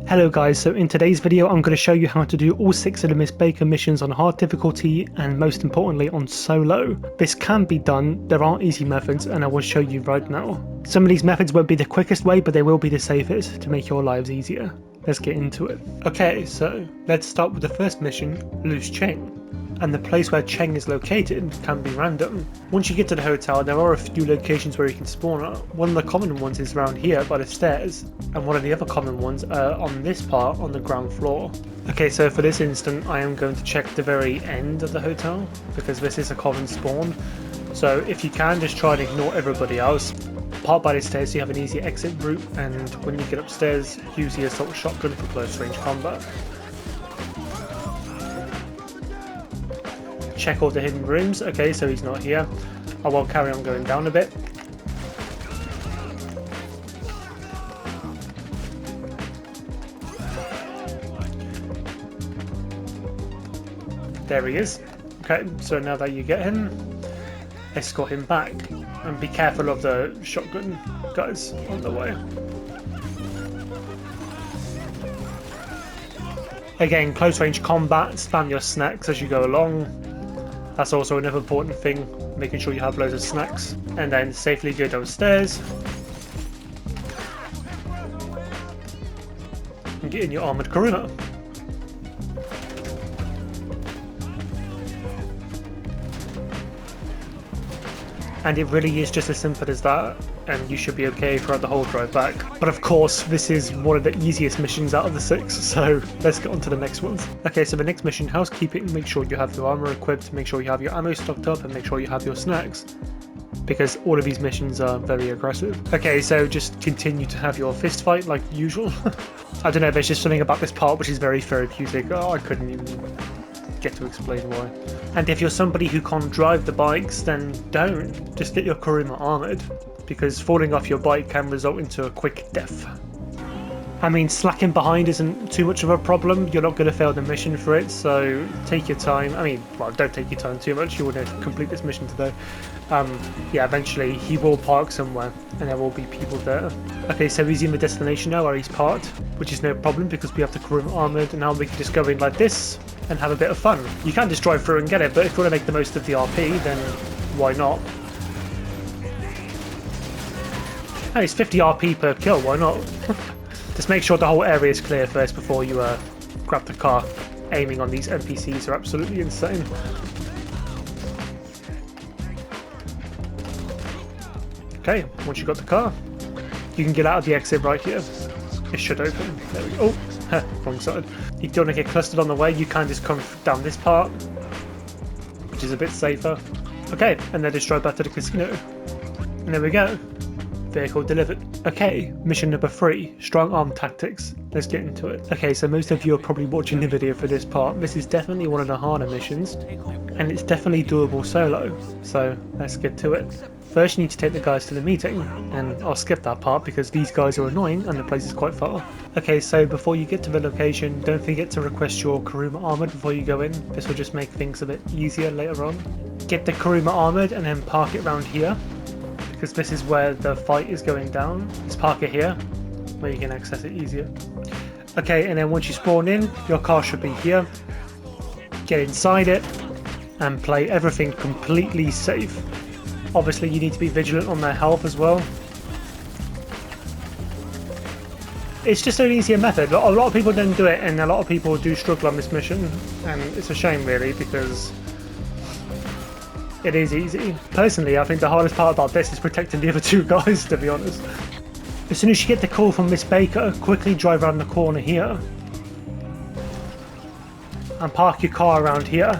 Hello guys, so in today's video I'm going to show you how to do all 6 of the Miss Baker missions on hard difficulty and most importantly on solo. This can be done, there are easy methods and I will show you right now. Some of these methods won't be the quickest way but they will be the safest to make your lives easier. Let's get into it. Okay, so let's start with the first mission, lose Cheng. And the place where Cheng is located can be random. Once you get to the hotel, there are a few locations where you can spawn at. One of the common ones is around here by the stairs, and one of the other common ones are on this part on the ground floor. Okay, so for this instant I am going to check the very end of the hotel, because this is a common spawn. So if you can, just try and ignore everybody else. Park by the stairs so you have an easy exit route, and when you get upstairs, use the assault shotgun for close range combat. Check all the hidden rooms. Okay, so he's not here. I will carry on going down a bit. There he is. Okay, so now that you get him, escort him back. And be careful of the shotgun guys on the way. Again, close range combat, spam your snacks as you go along. That's also another important thing, making sure you have loads of snacks. And then safely go downstairs. And get in your armoured Karuna. And it really is just as simple as that, and you should be okay throughout the whole drive back. But of course, this is one of the easiest missions out of the 6, so let's get on to the next ones. Okay, so the next mission, housekeeping. Make sure you have your armor equipped, make sure you have your ammo stocked up, and make sure you have your snacks, because all of these missions are very aggressive. Okay, so just continue to have your fist fight like usual. I don't know, there's just something about this part which is very therapeutic. Oh, I couldn't even get to explain why. And if you're somebody who can't drive the bikes, then don't. Just get your Karuma armoured, because falling off your bike can result into a quick death. I mean, slacking behind isn't too much of a problem. You're not going to fail the mission for it, so take your time. I mean, well, don't take your time too much. You want to complete this mission today. Yeah, eventually he will park somewhere and there will be people there. Okay, so he's in the destination now where he's parked, which is no problem because we have the Karuma armoured, and now we can just go in like this and have a bit of fun. You can just drive through and get it, but if you want to make the most of the RP, then why not? Hey, it's 50 RP per kill, why not? Just make sure the whole area is clear first before you grab the car. Aiming on these NPCs are absolutely insane. Okay, once you've got the car, you can get out of the exit right here. It should open. There we go. Oh, wrong side. If you don't want to get clustered on the way, you can just come down this part, which is a bit safer. Okay, and then just drive back to the casino. And there we go. Vehicle delivered. Okay, mission number 3, strong arm tactics. Let's get into it. Okay, so most of you are probably watching the video for this part. This is definitely one of the harder missions, and it's definitely doable solo. So let's get to it. First you need to take the guys to the meeting, and I'll skip that part because these guys are annoying and the place is quite far. Okay, so before you get to the location, don't forget to request your Karuma armoured before you go in. This will just make things a bit easier later on. Get the Karuma armoured and then park it around here, because this is where the fight is going down. Let's park it here, where you can access it easier. Okay, and then once you spawn in, your car should be here. Get inside it, and play everything completely safe. Obviously you need to be vigilant on their health as well. It's just an easier method. A lot of people don't do it, and a lot of people do struggle on this mission, and it's a shame really, because it is easy. Personally, I think the hardest part about this is protecting the other 2 guys, to be honest. As soon as you get the call from Miss Baker, quickly drive around the corner here and park your car around here.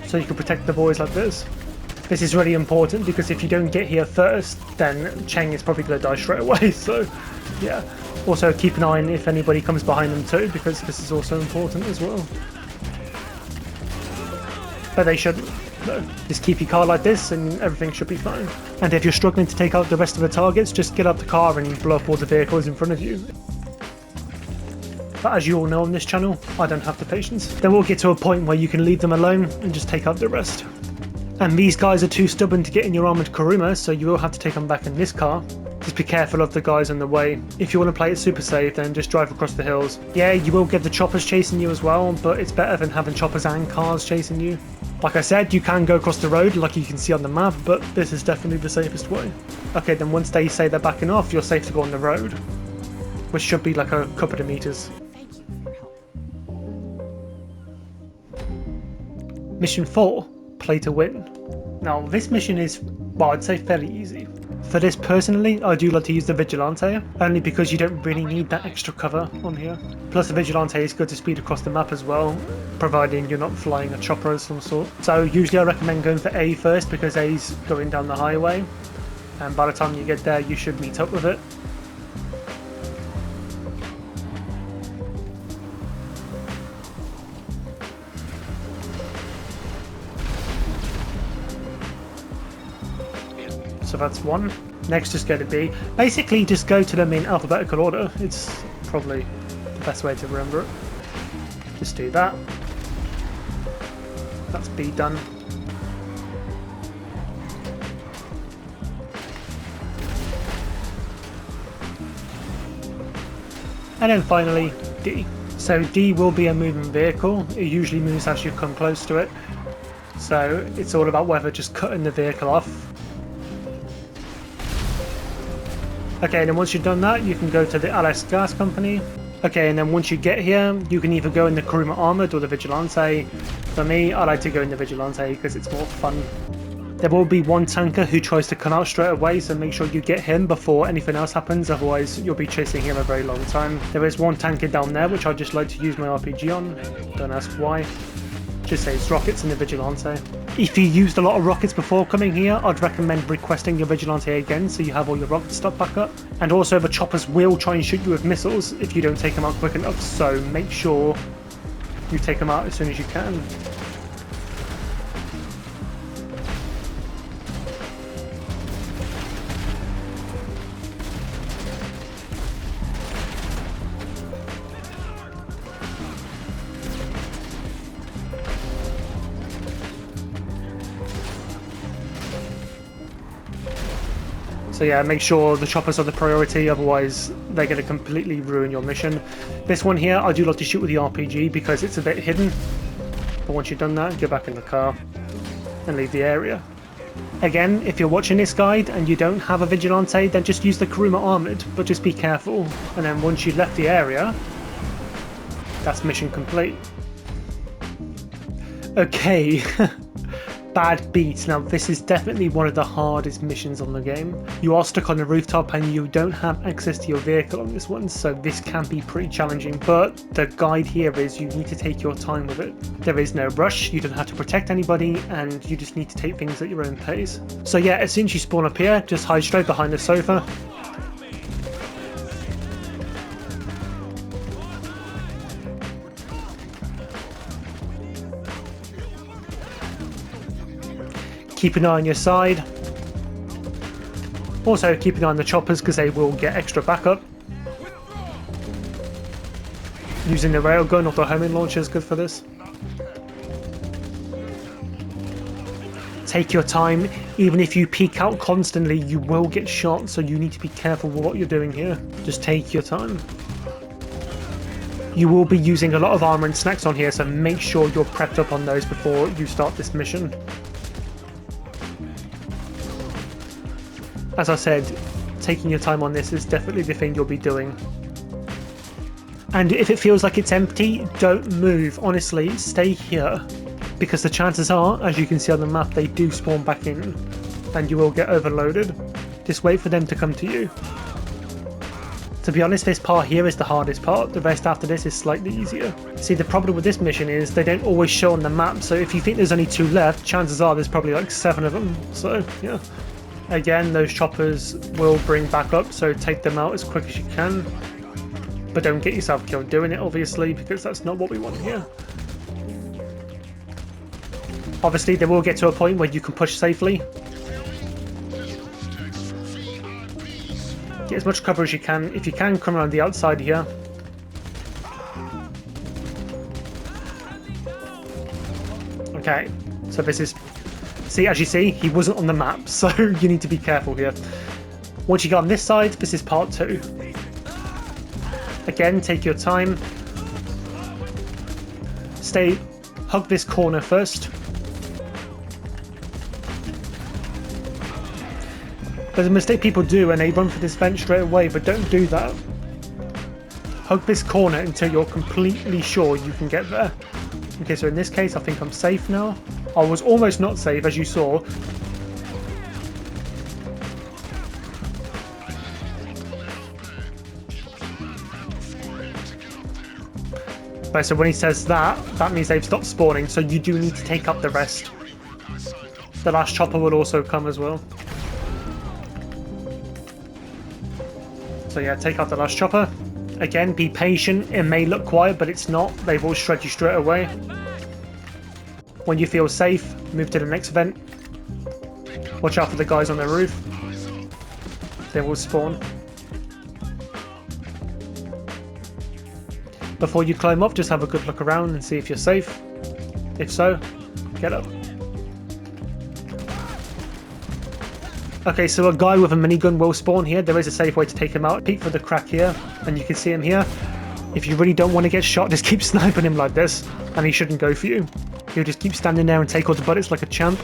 So you can protect the boys like this. This is really important because if you don't get here first, then Cheng is probably going to die straight away, so yeah. Also keep an eye on if anybody comes behind them too, because this is also important as well. But they shouldn't. No. Just keep your car like this and everything should be fine. And if you're struggling to take out the rest of the targets, just get out the car and blow up all the vehicles in front of you. But as you all know on this channel, I don't have the patience. Then we'll get to a point where you can leave them alone and just take out the rest. And these guys are too stubborn to get in your armoured Kuruma, so you will have to take them back in this car. Just be careful of the guys on the way. If you want to play it super safe, then just drive across the hills. Yeah, you will get the choppers chasing you as well, but it's better than having choppers and cars chasing you. Like I said, you can go across the road like you can see on the map, but this is definitely the safest way. Okay, then once they say they're backing off, you're safe to go on the road, which should be like a couple of meters. Mission 4, play to win. Now this mission is, well, I'd say fairly easy. For this personally, I do like to use the Vigilante, only because you don't really need that extra cover on here. Plus the Vigilante is good to speed across the map as well, providing you're not flying a chopper of some sort. So usually I recommend going for A first, because A's going down the highway, and by the time you get there you should meet up with it. So that's one. Next just go to B. Basically just go to them in alphabetical order. It's probably the best way to remember it. Just do that. That's B done. And then finally D. So D will be a moving vehicle. It usually moves as you come close to it. So it's all about whether just cutting the vehicle off. Okay, and then once you've done that, you can go to the LS Gas Company. Okay, and then once you get here, you can either go in the Kuruma Armoured or the Vigilante. For me, I like to go in the Vigilante because it's more fun. There will be one tanker who tries to come out straight away, so make sure you get him before anything else happens, otherwise you'll be chasing him a very long time. There is one tanker down there which I just like to use my RPG on. Don't ask why. Just saves rockets in the Vigilante. If you used a lot of rockets before coming here, I'd recommend requesting your Vigilante again so you have all your rockets stocked back up. And also the choppers will try and shoot you with missiles if you don't take them out quick enough, so make sure you take them out as soon as you can. So yeah, make sure the choppers are the priority, otherwise they're going to completely ruin your mission. This one here, I do like to shoot with the RPG because it's a bit hidden. But once you've done that, get back in the car and leave the area. Again, if you're watching this guide and you don't have a Vigilante, then just use the Kuruma Armoured, but just be careful. And then once you've left the area, that's mission complete. Okay. Bad beat. Now this is definitely one of the hardest missions on the game. You are stuck on the rooftop and you don't have access to your vehicle on this one, so this can be pretty challenging, but the guide here is you need to take your time with it. There is no rush, you don't have to protect anybody, and you just need to take things at your own pace. So yeah, as soon as you spawn up here, just hide straight behind the sofa. Keep an eye on your side. Also keep an eye on the choppers because they will get extra backup. Using the railgun or the homing launcher is good for this. Take your time. Even if you peek out constantly, you will get shot, so you need to be careful with what you're doing here. Just take your time. You will be using a lot of armor and snacks on here, so make sure you're prepped up on those before you start this mission. As I said, taking your time on this is definitely the thing you'll be doing. And if it feels like it's empty, don't move. Honestly, stay here. Because the chances are, as you can see on the map, they do spawn back in. And you will get overloaded. Just wait for them to come to you. To be honest, this part here is the hardest part. The rest after this is slightly easier. See, the problem with this mission is they don't always show on the map. So if you think there's only 2 left, chances are there's probably like 7 of them. So, yeah. Again, those choppers will bring backup, so take them out as quick as you can. But don't get yourself killed doing it, obviously, because that's not what we want here. Obviously, they will get to a point where you can push safely. Get as much cover as you can. If you can, come around the outside here. Okay, so this is See, as you see, he wasn't on the map, so you need to be careful here. Once you get on this side, this is part 2. Again, take your time. Hug this corner first. There's a mistake people do and they run for this vent straight away, but don't do that. Hug this corner until you're completely sure you can get there. Okay, so in this case, I think I'm safe now. I was almost not safe, as you saw. Right, so when he says that, that means they've stopped spawning, so you do need to take up the rest. The last chopper will also come as well. So yeah, take out the last chopper. Again, be patient. It may look quiet, but it's not. They will shred you straight away. When you feel safe, move to the next vent. Watch out for the guys on the roof. They will spawn. Before you climb up, just have a good look around and see if you're safe. If so, get up. Okay, so a guy with a minigun will spawn here. There is a safe way to take him out. Peek for the crack here, and you can see him here. If you really don't want to get shot, just keep sniping him like this, and he shouldn't go for you. He'll just keep standing there and take all the bullets like a champ.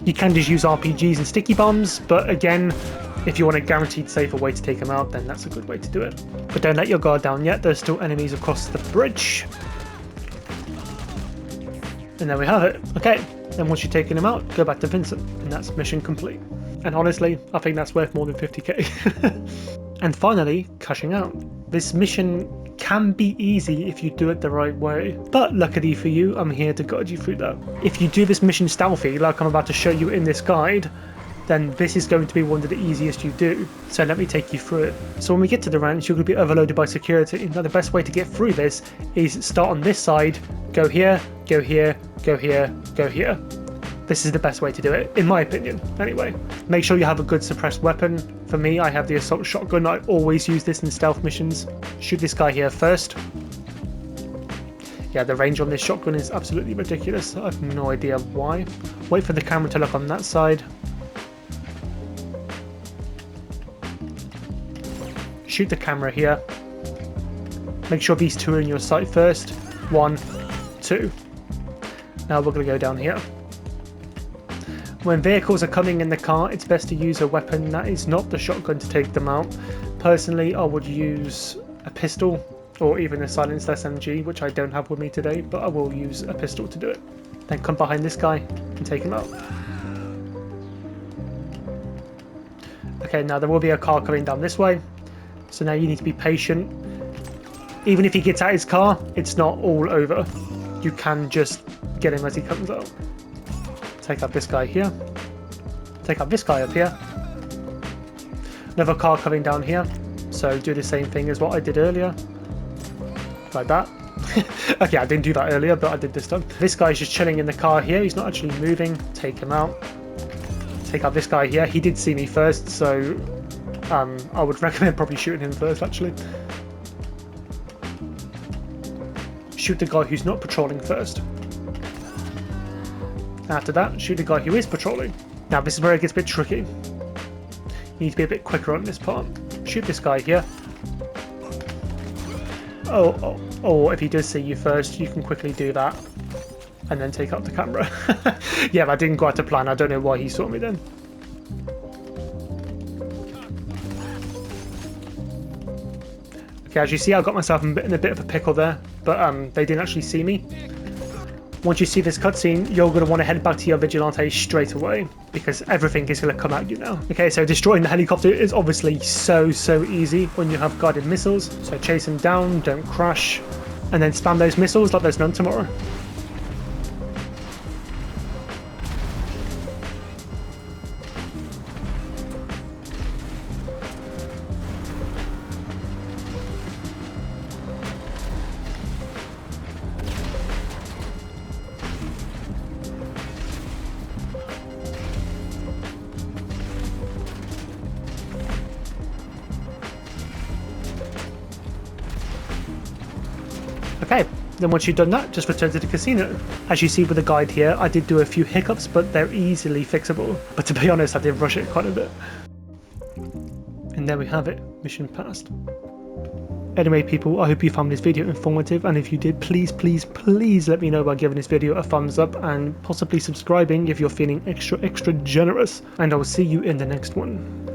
You can just use RPGs and sticky bombs, but again, if you want a guaranteed safer way to take him out, then that's a good way to do it. But don't let your guard down yet. There's still enemies across the bridge. And there we have it. Okay, then once you've taken him out, go back to Vincent, and that's mission complete. And honestly, I think that's worth more than 50k. And finally, cashing out. This mission can be easy if you do it the right way, but luckily for you, I'm here to guide you through that. If you do this mission stealthy, like I'm about to show you in this guide, then this is going to be one of the easiest you do. So let me take you through it. So when we get to the ranch, you're going to be overloaded by security. Now the best way to get through this is start on this side, go here, go here, go here, go here. This is the best way to do it, in my opinion, anyway. Make sure you have a good suppressed weapon. For me, I have the assault shotgun. I always use this in stealth missions. Shoot this guy here first. Yeah, the range on this shotgun is absolutely ridiculous. I have no idea why. Wait for the camera to look on that side. Shoot the camera here. Make sure these two are in your sight first. 1, 2. Now we're going to go down here. When vehicles are coming in the car, it's best to use a weapon that is not the shotgun to take them out. Personally, I would use a pistol or even a silenced SMG, which I don't have with me today, but I will use a pistol to do it. Then come behind this guy and take him out. Okay, now there will be a car coming down this way, so now you need to be patient. Even if he gets out his car, it's not all over. You can just get him as he comes out. Take out this guy here. Take out this guy up here. Another car coming down here. So do the same thing as what I did earlier. Like that. Okay, I didn't do that earlier, but I did this time. This guy's just chilling in the car here. He's not actually moving. Take him out. Take out this guy here. He did see me first, so I would recommend probably shooting him first, actually. Shoot the guy who's not patrolling first. After that, shoot the guy who is patrolling. Now this is where it gets a bit tricky. You need to be a bit quicker on this part. Shoot this guy here. Oh, if he does see you first, you can quickly do that. And then take out the camera. Yeah, that didn't go out to plan. I don't know why he saw me then. Okay, as you see, I got myself in a bit of a pickle there. But they didn't actually see me. Once you see this cutscene, you're going to want to head back to your vigilante straight away, because everything is going to come at you now. Okay, so destroying the helicopter is obviously so easy when you have guided missiles. So chase them down, don't crash, and then spam those missiles like there's none tomorrow. Okay, Then once you've done that, just return to the casino. As you see with the guide here, I did do a few hiccups, but they're easily fixable. But to be honest, I did rush it quite a bit. And there we have it, mission passed. Anyway people, I hope you found this video informative, and if you did, please let me know by giving this video a thumbs up and possibly subscribing if you're feeling extra generous. And I will see you in the next one.